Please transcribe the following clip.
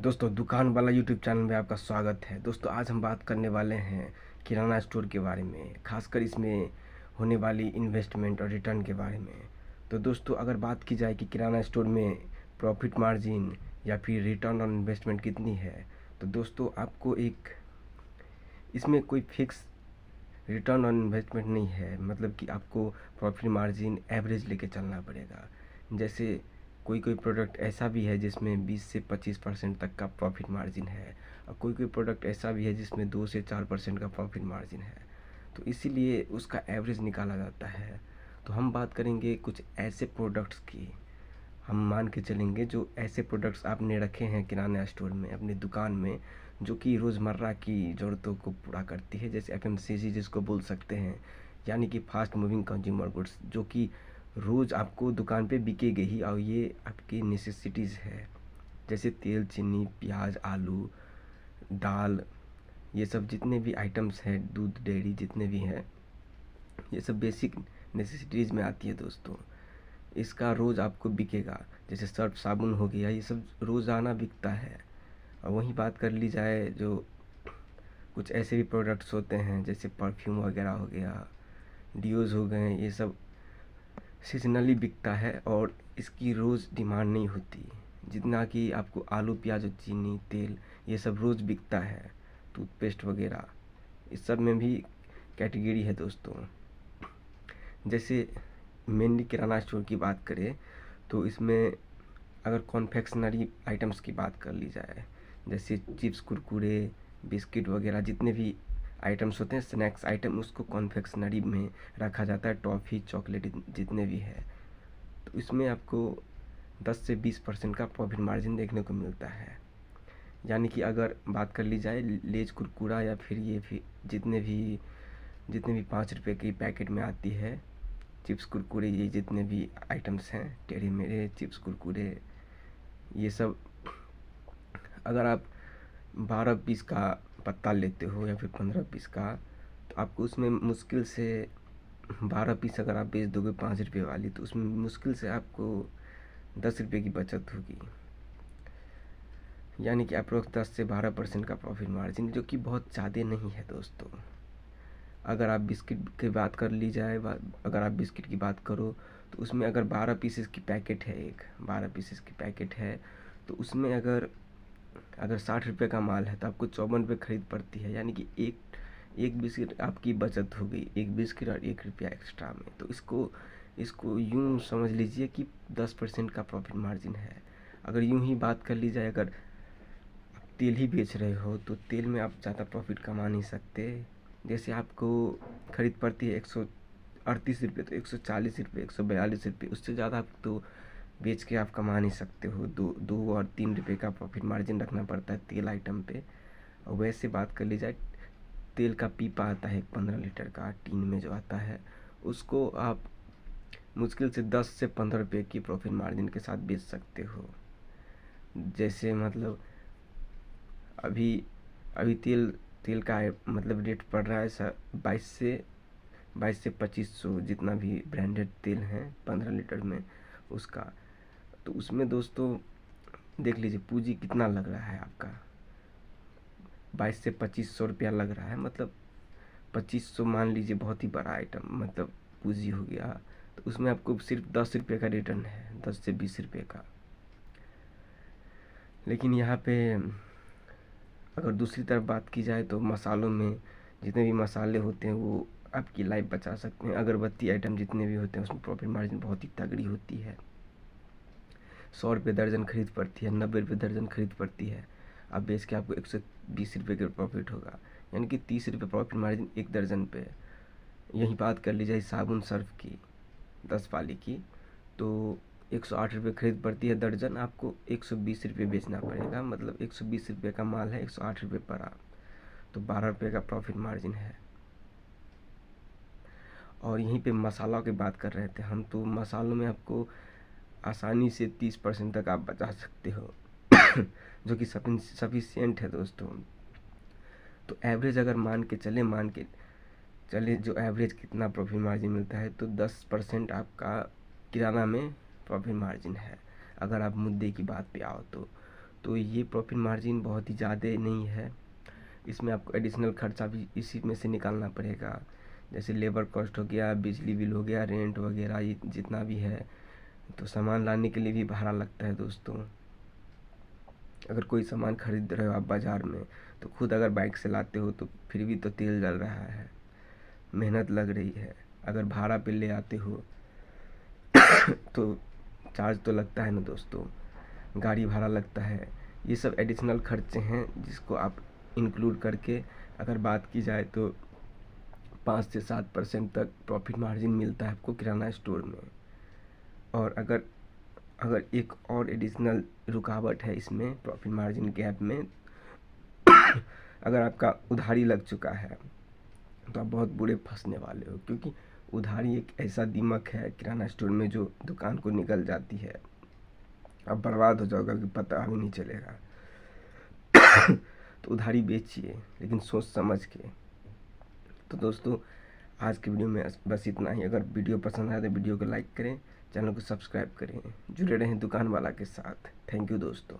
दोस्तों दुकान वाला यूट्यूब चैनल में आपका स्वागत है। दोस्तों आज हम बात करने वाले हैं किराना स्टोर के बारे में, खासकर इसमें होने वाली इन्वेस्टमेंट और रिटर्न के बारे में। तो दोस्तों अगर बात की जाए कि किराना स्टोर में प्रॉफिट मार्जिन या फिर रिटर्न ऑन इन्वेस्टमेंट कितनी है, तो दोस्तों आपको एक इसमें कोई फिक्स रिटर्न ऑन इन्वेस्टमेंट नहीं है। मतलब कि आपको प्रॉफिट मार्जिन एवरेज लेके चलना पड़ेगा। जैसे कोई कोई प्रोडक्ट ऐसा भी है जिसमें 20 से 25% तक का प्रॉफिट मार्जिन है, और कोई कोई प्रोडक्ट ऐसा भी है जिसमें 2 से 4% का प्रॉफिट मार्जिन है। तो इसीलिए उसका एवरेज निकाला जाता है। तो हम बात करेंगे कुछ ऐसे प्रोडक्ट्स की। हम मान के चलेंगे जो ऐसे प्रोडक्ट्स आपने रखे हैं किराना स्टोर में, अपनी दुकान में, जो कि रोज़मर्रा की ज़रूरतों को पूरा करती है, जैसे एफएमसीजी जिसको बोल सकते हैं, यानी कि फास्ट मूविंग कंज्यूमर गुड्स, जो कि रोज़ आपको दुकान पे बिकेगी ही, और ये आपकी नेसेसिटीज़ है। जैसे तेल, चीनी, प्याज, आलू, दाल, ये सब जितने भी आइटम्स हैं, दूध, डेयरी जितने भी हैं, ये सब बेसिक नेसेसिटीज़ में आती है दोस्तों। इसका रोज़ आपको बिकेगा। जैसे सर्फ साबुन हो गया, ये सब रोज़ाना बिकता है। और वहीं बात कर ली जाए जो कुछ ऐसे भी प्रोडक्ट्स होते हैं जैसे परफ्यूम वगैरह हो गया, डियोज़ हो गए, ये सब सीजनली बिकता है और इसकी रोज़ डिमांड नहीं होती। जितना कि आपको आलू, प्याज और चीनी, तेल, ये सब रोज़ बिकता है, टूथपेस्ट वगैरह, इस सब में भी कैटेगरी है दोस्तों। जैसे मेनली किराना स्टोर की बात करें तो इसमें अगर कॉन्फेक्शनरी आइटम्स की बात कर ली जाए, जैसे चिप्स, कुरकुरे, बिस्किट वगैरह जितने भी आइटम्स होते हैं, स्नैक्स आइटम, उसको कॉन्फेक्शनरी में रखा जाता है। टॉफ़ी, चॉकलेट जितने भी है, तो इसमें आपको 10 से 20% का प्रॉफिट मार्जिन देखने को मिलता है। यानी कि अगर बात कर ली जाए लेज कुरकुरा या फिर ये फिर जितने भी 5 रुपये की पैकेट में आती है चिप्स, कुरकुरे, ये जितने भी आइटम्स हैं, टेढ़े मेढ़े चिप्स, कुरकुरे, ये सब अगर आप 12 पीस का पत्ता लेते हो या फिर 15 पीस का, तो आपको उसमें मुश्किल से 12 पीस अगर आप बेच दोगे 5 रुपये वाली, तो उसमें मुश्किल से आपको 10 रुपये की बचत होगी। यानी कि अप्रोक्स 10 से 12% का प्रॉफिट मार्जिन, जो कि बहुत ज़्यादा नहीं है दोस्तों। अगर आप बिस्किट की बात कर ली जाए, अगर आप बिस्किट की बात करो तो उसमें अगर 12 पीसेस की पैकेट है, एक 12 पीसेस की पैकेट है, तो उसमें अगर 60 रुपये का माल है तो आपको 54 रुपये खरीद पड़ती है। यानी कि एक बिस्किट आपकी बचत हो गई, एक बिस्किट और 1 रुपया एक्स्ट्रा में। तो इसको यूँ समझ लीजिए कि 10% का प्रॉफिट मार्जिन है। अगर यूँ ही बात कर ली जाए, अगर आप तेल ही बेच रहे हो तो तेल में आप ज़्यादा प्रॉफिट कमा नहीं सकते। जैसे आपको खरीद पड़ती है 138 रुपये, तो 140 रुपये, 142 रुपये, उससे ज़्यादा आप तो बेच के आप कमा नहीं सकते हो। 2 और 3 रुपये का प्रॉफिट मार्जिन रखना पड़ता है तेल आइटम पे। और वैसे बात कर ली जाए, तेल का पीपा आता है 15 लीटर का टीन में जो आता है, उसको आप मुश्किल से 10 से 15 रुपये की प्रॉफिट मार्जिन के साथ बेच सकते हो। जैसे मतलब अभी अभी तेल का मतलब रेट पड़ रहा है सर 22 से 2500, जितना भी ब्रांडेड तेल है 15 लीटर में उसका। तो उसमें दोस्तों देख लीजिए पूंजी कितना लग रहा है आपका, 22 से 2500 रुपया लग रहा है। मतलब 2500 मान लीजिए बहुत ही बड़ा आइटम, मतलब पूंजी हो गया। तो उसमें आपको सिर्फ 10 रुपये का रिटर्न है, 10 से 20 रुपये का। लेकिन यहाँ पे अगर दूसरी तरफ बात की जाए तो मसालों में जितने भी मसाले होते हैं वो आपकी लाइफ बचा सकते हैं। अगरबत्ती आइटम जितने भी होते हैं उसमें प्रॉफिट मार्जिन बहुत ही तगड़ी होती है। 100 रुपये दर्जन खरीद पड़ती है, 90 रुपये दर्जन खरीद पड़ती है। आप बेच के आपको 120 रुपये का प्रॉफिट होगा, यानी कि 30 रुपये प्रॉफिट मार्जिन एक दर्जन पे। यही बात कर ली जाए साबुन सर्फ की 10 वाली की, तो 108 रुपये खरीद पड़ती है दर्जन, आपको 120 रुपये बेचना पड़ेगा। मतलब 120 रुपये का माल है, 108 रुपये पड़ा, तो 12 रुपये का प्रॉफिट मार्जिन है। और यहीं पे मसाला की बात कर रहे थे हम, तो मसालों में आपको आसानी से 30% तक आप बचा सकते हो जो कि सफिशिएंट है दोस्तों। तो एवरेज अगर मान के चले जो एवरेज कितना प्रॉफिट मार्जिन मिलता है, तो 10% आपका किराना में प्रॉफिट मार्जिन है। अगर आप मुद्दे की बात पे आओ तो ये प्रॉफिट मार्जिन बहुत ही ज़्यादा नहीं है। इसमें आपको एडिशनल खर्चा भी इसी में से निकालना पड़ेगा, जैसे लेबर कॉस्ट हो गया, बिजली बिल हो गया, रेंट वगैरह ये जितना भी है। तो सामान लाने के लिए भी भाड़ा लगता है दोस्तों। अगर कोई सामान खरीद रहे हो आप बाज़ार में, तो खुद अगर बाइक से लाते हो तो फिर भी तो तेल जल रहा है, मेहनत लग रही है। अगर भाड़ा पे ले आते हो तो चार्ज तो लगता है ना दोस्तों, गाड़ी भाड़ा लगता है। ये सब एडिशनल खर्चे हैं जिसको आप इंक्लूड करके अगर बात की जाए तो 5 से 7% तक प्रॉफिट मार्जिन मिलता है आपको किराना स्टोर में। और अगर एक और एडिशनल रुकावट है इसमें प्रॉफिट मार्जिन गैप में, अगर आपका उधारी लग चुका है तो आप बहुत बुरे फंसने वाले हो, क्योंकि उधारी एक ऐसा दिमक है किराना स्टोर में जो दुकान को निकल जाती है। अब बर्बाद हो जाओगे कि पता भी नहीं चलेगा। तो उधारी बेचिए, लेकिन सोच समझ के। तो दोस्तों आज की वीडियो में बस इतना ही। अगर वीडियो पसंद आए तो वीडियो को लाइक करें, चैनल को सब्सक्राइब करें, जुड़े रहें दुकान वाला के साथ। थैंक यू दोस्तों।